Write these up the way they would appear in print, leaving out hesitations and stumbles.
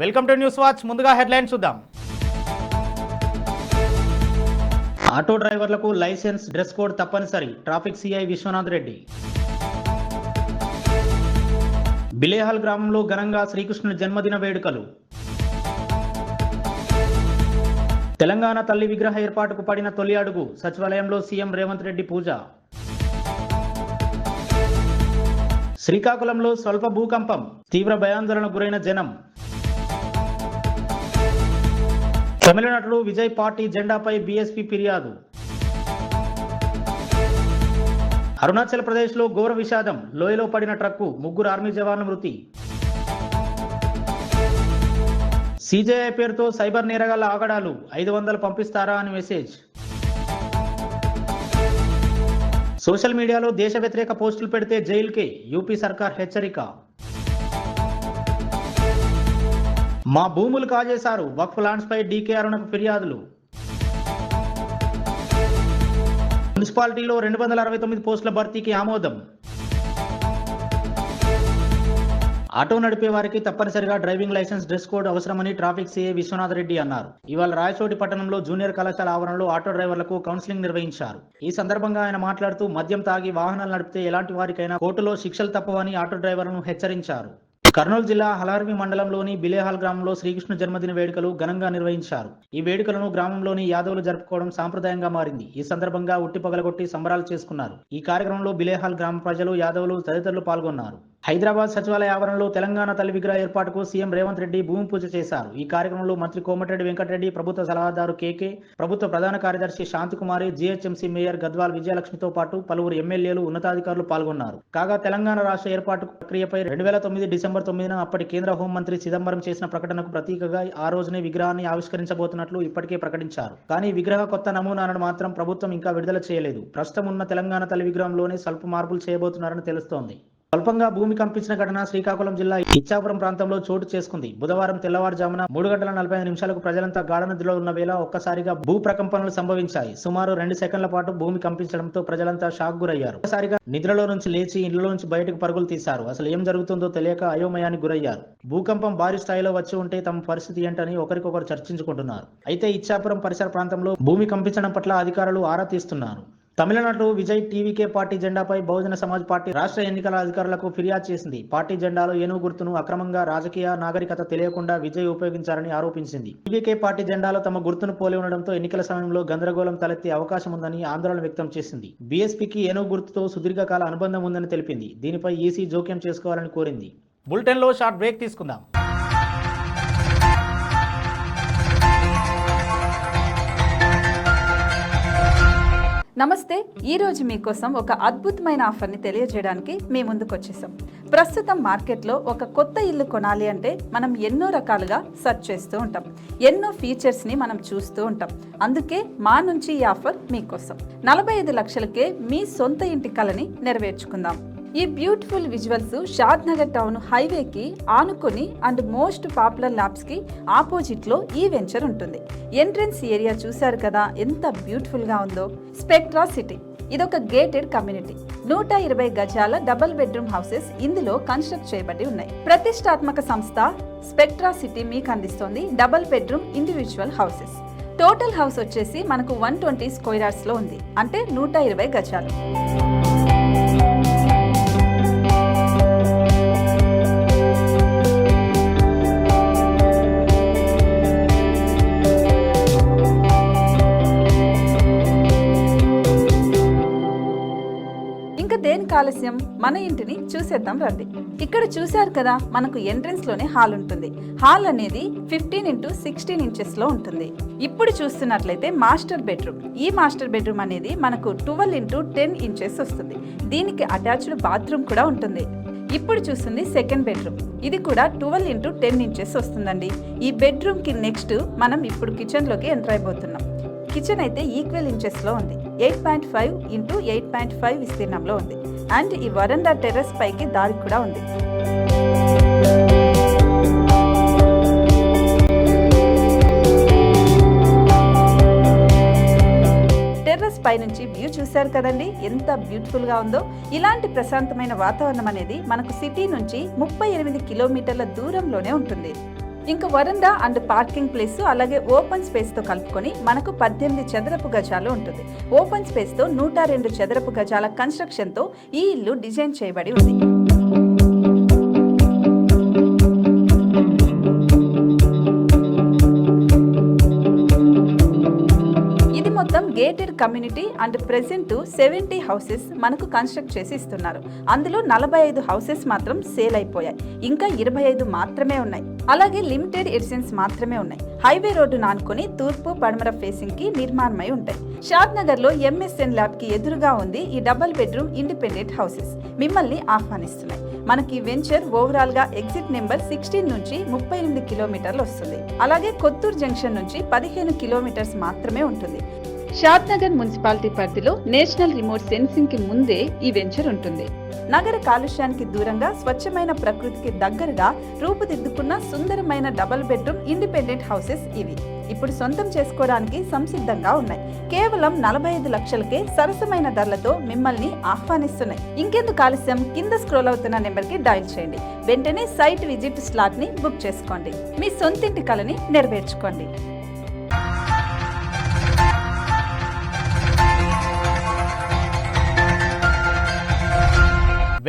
Welcome to news watch. ముందుగా headlines చూద్దాం. Auto డ్రైవర్లకు లైసెన్స్, డ్రెస్ కోడ్ తప్పనిసరి. Traffic CI Vishwanath Reddy. బిలేహాల్ గ్రామంలో ఘనంగా శ్రీకృష్ణుని జన్మదిన వేడుకలు. తెలంగాణ తల్లి విగ్రహ ఏర్పాటుకు పడిన తొలి అడుగు. సచివాలయంలో సీఎం రేవంత్ రెడ్డి పూజ. శ్రీకాకుళంలో స్వల్ప భూకంపం, తీవ్ర భయాందోళనకు గురైన జనం. తమిళనాడులో విజయ్ పార్టీ జెండాపై బీఎస్పీ ఫిర్యాదు. అరుణాచల్ ప్రదేశ్లో ఘోర విషాదం, లోయలో పడిన ట్రక్కు, 3 ఆర్మీ జవాన్ల మృతి. సీజేఐ పేరుతో సైబర్ నేరగాళ్ల ఆగడాలు, 500 పంపిస్తారా అని మెసేజ్. సోషల్ మీడియాలో దేశ వ్యతిరేక పోస్టులు పెడితే జైలుకే, యూపీ సర్కార్ హెచ్చరిక. మా భూములు కాజేశారు, వక్ఫ్ ల్యాండ్స్ పై డీకే అరుణకు ఫిర్యాదులు. మున్సిపాలిటీలో 269 పోస్టుల భర్తీకి ఆమోదం. ఆటో నడిపే వారికి తప్పనిసరిగా డ్రైవింగ్ లైసెన్స్, డ్రెస్ కోడ్ అవసరమని ట్రాఫిక్ సిఐ విశ్వనాథ్ రెడ్డి అన్నారు. ఇవాళ రాయచోటి పట్టణంలో జూనియర్ కళాశాల ఆవరణలో ఆటో డ్రైవర్లకు కౌన్సిలింగ్ నిర్వహించారు. ఈ సందర్భంగా ఆయన మాట్లాడుతూ మద్యం తాగి వాహనాలు నడిపితే ఎలాంటి వారికైనా కోర్టులో శిక్షలు తప్పవని ఆటో డ్రైవర్లను హెచ్చరించారు. కర్నూలు జిల్లా హలార్వి మండలంలోని బిలేహాల్ గ్రామంలో శ్రీకృష్ణ జన్మదిన వేడుకలు ఘనంగా నిర్వహించారు. ఈ వేడుకలను గ్రామంలోని యాదవులు జరుపుకోవడం సాంప్రదాయంగా మారింది. ఈ సందర్భంగా ఉట్టి పగలగొట్టి సంబరాలు చేసుకున్నారు. ఈ కార్యక్రమంలో బిలేహాల్ గ్రామ ప్రజలు, యాదవులు తదితరులు పాల్గొన్నారు. హైదరాబాద్ సచివాలయ ఆవరణలో తెలంగాణ తల్లి విగ్రహ ఏర్పాటుకు సీఎం రేవంత్ రెడ్డి భూమి పూజ చేశారు. ఈ కార్యక్రమంలో మంత్రి కోమటిరెడ్డి వెంకటరెడ్డి, ప్రభుత్వ సలహాదారు కేకే, ప్రభుత్వ ప్రధాన కార్యదర్శి శాంతికుమారి, జీహెచ్ఎంసీ మేయర్ గద్వాల్ విజయలక్ష్మితో పాటు పలువురు ఎమ్మెల్యేలు, ఉన్నతాధికారులు పాల్గొన్నారు. కాగా తెలంగాణ రాష్ట్ర ఏర్పాటు ప్రక్రియపై 2009 డిసెంబర్ 9న అప్పటి కేంద్ర హోంమంత్రి చిదంబరం చేసిన ప్రకటనకు ప్రతీకగా ఆ రోజునే విగ్రహాన్ని ఆవిష్కరించబోతున్నట్లు ఇప్పటికే ప్రకటించారు. కానీ విగ్రహ కొత్త నమూనాలను మాత్రం ప్రభుత్వం ఇంకా విడుదల చేయలేదు. ప్రస్తుతం ఉన్న తెలంగాణ తల్లి విగ్రహంలోనే స్వల్ప మార్పులు చేయబోతున్నారని తెలుస్తోంది. స్వల్పంగా భూమి కంపించిన ఘటన శ్రీకాకుళం జిల్లా ఇచ్చాపురం ప్రాంతంలో చోటు చేసుకుంది. బుధవారం తెల్లవారుజామున 3:45 ప్రజలంతా గాఢ నిద్రలో ఉన్న వేళ ఒక్కసారిగా భూ ప్రకంపనలు సంభవించాయి. సుమారు 2 సెకండ్ల పాటు భూమి కంపించడంతో ప్రజలంతా షాక్ గురయ్యారు. ఒక్కసారిగా నిద్రలో నుంచి లేచి ఇంట్లో నుంచి బయటకు పరుగులు తీశారు. అసలు ఏం జరుగుతుందో తెలియక అయోమయానికి గురయ్యారు. భూకంపం భారీ స్థాయిలో వచ్చి ఉంటే తమ పరిస్థితి ఏంటని ఒకరికొకరు చర్చించుకుంటున్నారు. అయితే ఇచ్చాపురం పరిసర ప్రాంతంలో భూమి కంపించడం పట్ల అధికారులు ఆరా తీస్తున్నారు. తమిళనాడు విజయ్ టీవీకే పార్టీ జెండాపై బహుజన సమాజ్ పార్టీ రాష్ట్ర ఎన్నికల అధికారులకు ఫిర్యాదు చేసింది. పార్టీ జెండాలో ఏనుగు గుర్తును అక్రమంగా రాజకీయ నాగరికత తెలియకుండా విజయ్ ఉపయోగించారని ఆరోపించింది. టీవీకే పార్టీ జెండాలో తమ గుర్తును పోలి ఉండడంతో ఎన్నికల సమయంలో గందరగోళం తలెత్తే అవకాశం ఉందని ఆందోళన వ్యక్తం చేసింది. బీఎస్పీకి ఏనుగు గుర్తుతో సుదీర్ఘకాల అనుబంధం ఉందని తెలిపింది. దీనిపై ఈసీ జోక్యం చేసుకోవాలని కోరింది. బులెటిన్లో షార్ట్ బ్రేక్ తీసుకుందాం. నమస్తే. ఈరోజు మీకోసం ఒక అద్భుతమైన ఆఫర్ని తెలియజేయడానికి మీ ముందుకు వచ్చేసాం. ప్రస్తుతం మార్కెట్లో ఒక కొత్త ఇల్లు కొనాలి అంటే మనం ఎన్నో రకాలుగా సెర్చ్ చేస్తూ ఉంటాం. ఎన్నో ఫీచర్స్ని మనం చూస్తూ ఉంటాం. అందుకే మా నుంచి ఈ ఆఫర్ మీకోసం. 45 లక్షలకే మీ సొంత ఇంటి కలని నెరవేర్చుకుందాం. ఈ బ్యూటిఫుల్ విజువల్స్ షాద్ నగర్ టౌన్ హైవేకి ఆనుకొని అండ్ మోస్ట్ పాపులర్ ల్యాబ్స్ కి ఆపోజిట్ లో ఈ వెంచర్ ఉంటుంది. ఎంట్రన్స్ ఏరియా చూశారు కదా ఎంత బ్యూటిఫుల్ గా ఉందో. స్పెక్ట్రా సిటీ ఇదొక గేటెడ్ కమ్యూనిటీ. 120 గజాల డబుల్ బెడ్రూమ్ హౌసెస్ ఇందులో కన్స్ట్రక్ట్ చేయబడి ఉన్నాయి. ప్రతిష్టాత్మక సంస్థ స్పెక్ట్రా సిటీ మీకు అందిస్తోంది double bedroom individual houses. Total house వచ్చేసి మనకు 120 స్క్వేర్ యార్డ్స్ లో ఉంది, అంటే 120 గజాలు. దేనికి ఆలస్యం, మన ఇంటిని చూసేద్దాం రండి. ఇక్కడ చూశారు కదా, మనకు ఎంట్రన్స్ లోనే హాల్ ఉంటుంది. హాల్ అనేది 15x16 ఇంచెస్ లో ఉంటుంది. ఇప్పుడు చూస్తున్నట్లయితే మాస్టర్ బెడ్రూమ్. ఈ మాస్టర్ బెడ్రూమ్ అనేది మనకు 12x10 ఇంచెస్ వస్తుంది. దీనికి అటాచ్డ్ బాత్రూమ్ కూడా ఉంటుంది. ఇప్పుడు చూస్తుంది సెకండ్ బెడ్రూమ్. ఇది కూడా 12x10 ఇంచెస్ వస్తుందండి. ఈ బెడ్రూమ్ కి నెక్స్ట్ మనం ఇప్పుడు కిచెన్ లోకి ఎంటర్ అయిపోతున్నాం. కిచెన్ అయితే ఈక్వల్ ఇంచెస్ లో ఉంది. 8.5 x 8.5 విస్తీర్ణంలో ఉంది. అండ్ ఈ వరండా టెర్రస్ పైకి దారి కూడా ఉంది. టెర్రస్ పై నుంచి వ్యూ చూశారు కదండి, ఎంత బ్యూటిఫుల్ గా ఉందో. ఇలాంటి ప్రశాంతమైన వాతావరణం అనేది మనకు సిటీ నుంచి 38 కిలోమీటర్ల దూరంలోనే ఉంటుంది. ఇంకా వరండా అండ్ పార్కింగ్ ప్లేస్ అలాగే ఓపెన్ స్పేస్ తో కలుపుకొని మనకు 18 చదరపు గజాలు ఉంటుంది. ఓపెన్ స్పేస్ తో 102 చదరపు గజాల కన్స్ట్రక్షన్ తో ఈ ఇల్లు డిజైన్ చేయబడి ఉంది. మొత్తం gated community and present 70 houses మనకు కన్స్ట్రక్ట్ చేసి ఇస్తున్నారు. అందులో 45 హౌసెస్ మాత్రం సేల్ అయిపోయాయి. ఇంకా 25 మాత్రమే ఉన్నాయి. అలాగే లిమిటెడ్ ఎడిషన్స్ మాత్రమే ఉన్నాయి. హైవే రోడ్డు ఆనుకొని తూర్పు పడమర ఫేసింగ్ కి నిర్మాణమై ఉంటాయి. షాద్ నగర్ లో ఎంఎస్ఎన్ ల్యాబ్ కి ఎదురుగా ఉంది ఈ డబుల్ బెడ్రూమ్ ఇండిపెండెంట్ హౌసెస్. మిమ్మల్ని ఆహ్వానిస్తున్నాయి. మనకి వెంచర్ ఓవరాల్ గా ఎగ్జిట్ నెంబర్ 16 నుంచి 38 కిలోమీటర్లు వస్తుంది. అలాగే కొత్తూరు జంక్షన్ నుంచి 15 కిలోమీటర్స్ మాత్రమే ఉంటుంది. షాద్ నగర్ మున్సిపాలిటీ పరిధిలో నేషనల్ రిమోట్ సెన్సింగ్ కి ముందే ఈ వెంచర్ ఉంటుంది. నగర కాలుష్యానికి దూరంగా స్వచ్ఛమైన ప్రకృతికి దగ్గరగా రూపుదిద్దుకున్న సుందరమైన డబుల్ బెడ్రూమ్ ఇండిపెండెంట్ హౌసెస్ ఇవి. ఇప్పుడు సొంతం చేసుకోవడానికి సంసిద్ధంగా ఉన్నాయి. కేవలం 45 లక్షలకే సరసమైన ధరలతో మిమ్మల్ని ఆహ్వానిస్తున్నాయి. ఇంకెందుకు ఆలస్యం, కింద స్క్రోల్ అవుతున్న నెంబర్ కి డయల్ చేయండి. వెంటనే సైట్ విజిట్ స్లాట్ ని బుక్ చేసుకోండి. మీ సొంతింటి కలని నెరవేర్చుకోండి.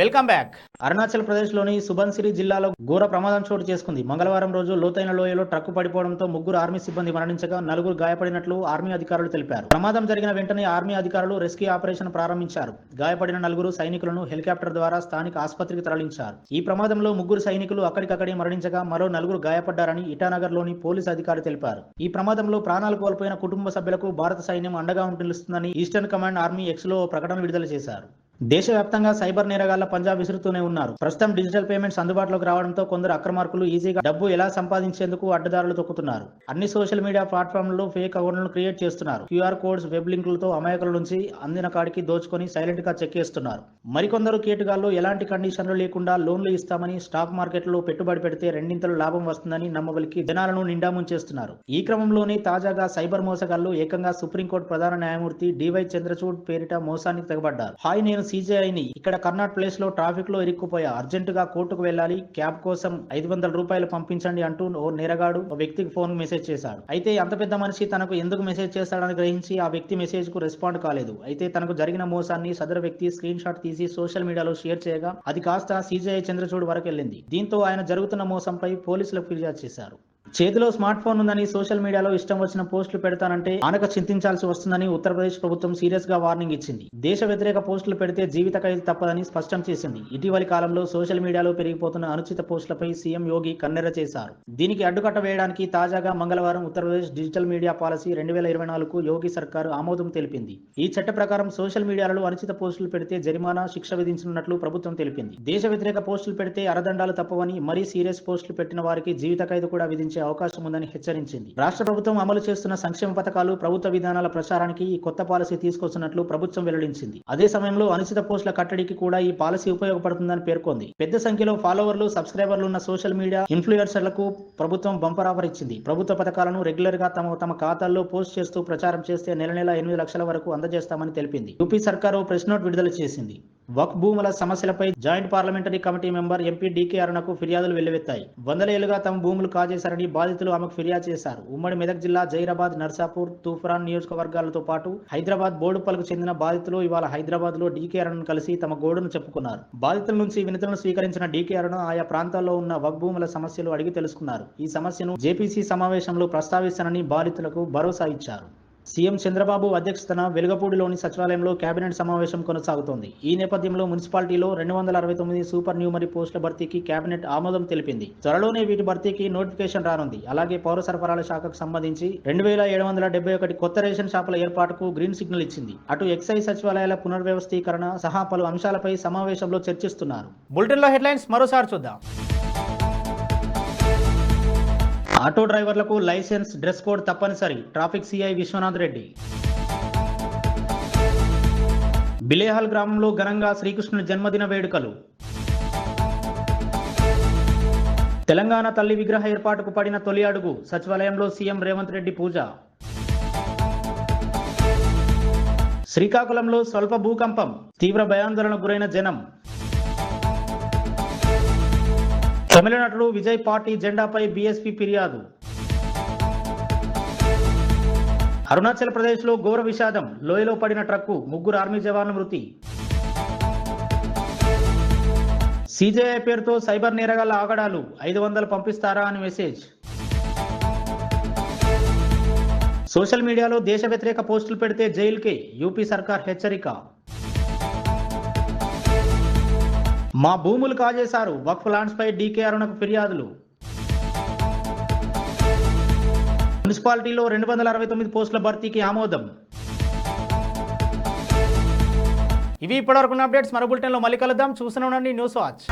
Welcome back. అరుణాచల్ ప్రదేశ్ లోని సుబన్సిరి జిల్లాలో ఘోర ప్రమాదం చోటు చేసుకుంది. మంగళవారం రోజు లోతైన లోయలో ట్రక్కు పడిపోవడంతో 3 ఆర్మీ సిబ్బంది మరణించగా 4 గాయపడినట్లు ఆర్మీ అధికారులు తెలిపారు. ప్రమాదం జరిగిన వెంటనే ఆర్మీ అధికారులు రెస్క్యూ ఆపరేషన్ ప్రారంభించారు. గాయపడిన 4 సైనికులను హెలికాప్టర్ ద్వారా స్థానిక ఆసుపత్రికి తరలించారు. ఈ ప్రమాదంలో 3 సైనికులు అక్కడికక్కడే మరణించగా మరో 4 గాయపడ్డారని ఇటానగర్ లోని పోలీసు అధికారి తెలిపారు. ఈ ప్రమాదంలో ప్రాణాలు కోల్పోయిన కుటుంబ సభ్యులకు భారత సైన్యం అండగా నిలుస్తుందని ఈస్టర్న్ కమాండ్ ఆర్మీ ఎక్స్ లో ప్రకటన విడుదల చేశారు. దేశవ్యాప్తంగా సైబర్ నేరగాళ్ల పంజా విసురుతూనే ఉన్నారు. ప్రస్తుతం డిజిటల్ పేమెంట్స్ అందుబాటులోకి రావడంతో కొందరు అక్రమార్కులు ఈజీగా డబ్బు ఎలా సంపాదించేందుకు అడ్డదారులు తొక్కుతున్నారు. అన్ని సోషల్ మీడియా ప్లాట్ఫామ్లలో ఫేక్ అకౌంట్లను క్రియేట్ చేస్తున్నారు. క్యూఆర్ కోడ్స్, వెబ్ లింకులతో అమాయకుల నుంచి అందిన కాడికి దోచుకొని సైలెంట్ గా చెక్కేస్తున్నారు. మరికొందరు కేటుగాళ్లు ఎలాంటి కండిషన్లు లేకుండా లోన్లు ఇస్తామని స్టాక్ మార్కెట్లో పెట్టుబడి పెడితే రెండింతలు లాభం వస్తుందని నమ్మబలికి జనాలను నిండా ముంచేస్తున్నారు. ఈ క్రమంలోనే తాజాగా సైబర్ మోసగాళ్లు ఏకంగా సుప్రీంకోర్టు ప్రధాన న్యాయమూర్తి డివై చంద్రచూడ్ పేరిట మోసానికి తెగబడ్డారు. నేను CJIని ఇక్కడ కర్నాట్ ప్లేస్ లో ట్రాఫిక్ లో ఇరుక్కుపోయా, అర్జెంటుగా కోర్టుకు వెళ్ళాలి, క్యాబ్ కోసం 500 రూపాయలు పంపించండి అంటూ ఓ నేరగాడు ఓ వ్యక్తికి ఫోన్ మెసేజ్ చేశాడు. అయితే అంత పెద్ద మనిషి తనకు ఎందుకు మెసేజ్ చేస్తాడని గ్రహించి ఆ వ్యక్తి మెసేజ్ కు రెస్పాండ్ కాలేదు. అయితే తనకు జరిగిన మోసాన్ని సదరు వ్యక్తి స్క్రీన్ షాట్ తీసి సోషల్ మీడియాలో షేర్ చేయగా అది కాస్త CJI చంద్రచూడ్ వరకు వెళ్ళింది. దీంతో ఆయన జరుగుతున్న మోసంపై పోలీసులకు ఫిర్యాదు చేశారు. చేతిలో స్మార్ట్ ఫోన్ ఉందని సోషల్ మీడియాలో ఇష్టం వచ్చిన పోస్టులు పెడతానంటే ఆనక చింతించాల్సి వస్తుందని ఉత్తరప్రదేశ్ ప్రభుత్వం సీరియస్ గా వార్నింగ్ ఇచ్చింది. దేశ వ్యతిరేక పోస్టులు పెడితే జీవిత ఖైదు తప్పదని స్పష్టం చేసింది. ఇటీవలి కాలంలో సోషల్ మీడియాలో పెరిగిపోతున్న అనుచిత పోస్టులపై సీఎం యోగి కన్నెర్ర చేశారు. దీనికి అడ్డుకట్ట వేయడానికి తాజాగా మంగళవారం ఉత్తరప్రదేశ్ డిజిటల్ మీడియా పాలసీ 2024కు యోగి సర్కారు ఆమోదం తెలిపింది. ఈ చట్ట ప్రకారం సోషల్ మీడియాలో అనుచిత పోస్టులు పెడితే జరిమానా, శిక్ష విధించనున్నట్లు ప్రభుత్వం తెలిపింది. దేశ వ్యతిరేక పోస్టులు పెడితే అరదండాలు తప్పవని, మరీ సీరియస్ పోస్టులు పెట్టిన వారికి జీవిత ఖైదు కూడా విధించే అవకాశం ఉందని హెచ్చరించింది. రాష్ట్ర ప్రభుత్వం అమలు చేస్తున్న సంక్షేమ పథకాలు, ప్రభుత్వ విధానాల ప్రచారానికి ఈ కొత్త పాలసీ తీసుకొస్తున్నట్లు ప్రభుత్వం వెల్లడించింది. అదే సమయంలో అనుచిత పోస్టుల కట్టడికి కూడా ఈ పాలసీ ఉపయోగపడుతుందని పేర్కొంది. పెద్ద సంఖ్యలో ఫాలోవర్లు, సబ్స్క్రైబర్లు ఉన్న సోషల్ మీడియా ఇన్ఫ్లుయెన్సర్లకు ప్రభుత్వం బంపర్ ఆఫర్ ఇచ్చింది. ప్రభుత్వ పథకాలను రెగ్యులర్ గా తమ ఖాతాల్లో పోస్ట్ చేస్తూ ప్రచారం చేస్తే నెల 8 లక్షల వరకు అందజేస్తామని తెలిపింది. యూపీ సర్కారు ప్రెస్ నోట్ విడుదల చేసింది. వక్ఫ్ భూముల సమస్యలపై joint parliamentary committee member MP DK అరుణకు ఫిర్యాదులు వెల్లువెత్తాయి. 100 ఏళ్లుగా తమ భూములు కాజేశారని బాధితులు ఆమెకు ఫిర్యాదు చేశారు. ఉమ్మడి మెదక్ జిల్లా జైరాబాద్, నర్సాపూర్, తూఫ్రాన్ నియోజకవర్గాలతో పాటు హైదరాబాద్ బోడుపల్లికి చెందిన బాధితులు ఇవాళ హైదరాబాద్ లో డీకే అరుణను కలిసి తమ గోడును చెప్పుకున్నారు. బాధితుల నుంచి వినతులను స్వీకరించిన డీకే అరుణ ఆయా ప్రాంతాల్లో ఉన్న వక్ఫ్ భూముల సమస్యలు అడిగి తెలుసుకున్నారు. ఈ సమస్యను జేపీసీ సమావేశంలో ప్రస్తావిస్తానని బాధితులకు భరోసా ఇచ్చారు. సీఎం చంద్రబాబు అధ్యక్షతన వెలుగపూడిలోని సచివాలయంలో కేబినెట్ సమావేశం కొనసాగుతోంది. ఈ నేపథ్యంలో మున్సిపాలిటీలో 269 సూపర్ న్యూమరీ పోస్టుల భర్తీకి కేబినెట్ ఆమోదం తెలిపింది. త్వరలోనే వీటి భర్తీకి నోటిఫికేషన్ రానుంది. అలాగే పౌర సరఫరాల శాఖకు సంబంధించి 2771 కొత్త రేషన్ షాపుల ఏర్పాటుకు గ్రీన్ సిగ్నల్ ఇచ్చింది. అటు ఎక్సైజ్ సచివాలయాల పునర్వ్యవస్థీకరణ సహా పలు అంశాలపై సమావేశంలో చర్చిస్తున్నారు. బులెటిన్లో హెడ్లైన్స్ మరోసారి చూద్దాం. ఆటో డ్రైవర్లకు లైసెన్స్, డ్రెస్ కోడ్ తప్పనిసరి, ట్రాఫిక్ సిఐ విశ్వనాథ్ రెడ్డి. బిలేహాల్ గ్రామంలో ఘనంగా శ్రీకృష్ణుని జన్మదిన వేడుకలు. తెలంగాణ తల్లి విగ్రహ ఏర్పాటుకు పడిన తొలి అడుగు, సచివాలయంలో సీఎం రేవంత్ రెడ్డి పూజ. శ్రీకాకుళంలో స్వల్ప భూకంపం, తీవ్ర భయాందోళనకు గురైన జనం. తమిళనాడులో విజయ్ పార్టీ జెండాపై బీఎస్పీ ఫిర్యాదు. అరుణాచల్ ప్రదేశ్లో ఘోర విషాదం, లోయలో పడిన ట్రక్కు, 3 ఆర్మీ జవాన్ల మృతి. సీజేఐ పేరుతో సైబర్ నేరగాళ్ల ఆగడాలు, 500 పంపిస్తారా అని మెసేజ్. సోషల్ మీడియాలో దేశ వ్యతిరేక పోస్టులు పెడితే జైలుకే, యూపీ సర్కార్ హెచ్చరిక. మా భూములు కాజేశారు, వక్ఫ్ ల్యాండ్స్ పై డీకే అరుణకు ఫిర్యాదులు. మున్సిపాలిటీలో 269 పోస్టుల భర్తీకి ఆమోదం. ఇవి ఇప్పటివరకు అప్డేట్స్. మరో బులెటిన్లో మళ్ళీ కలుద్దాం. చూస్తూనే ఉండండి న్యూస్ వాచ్.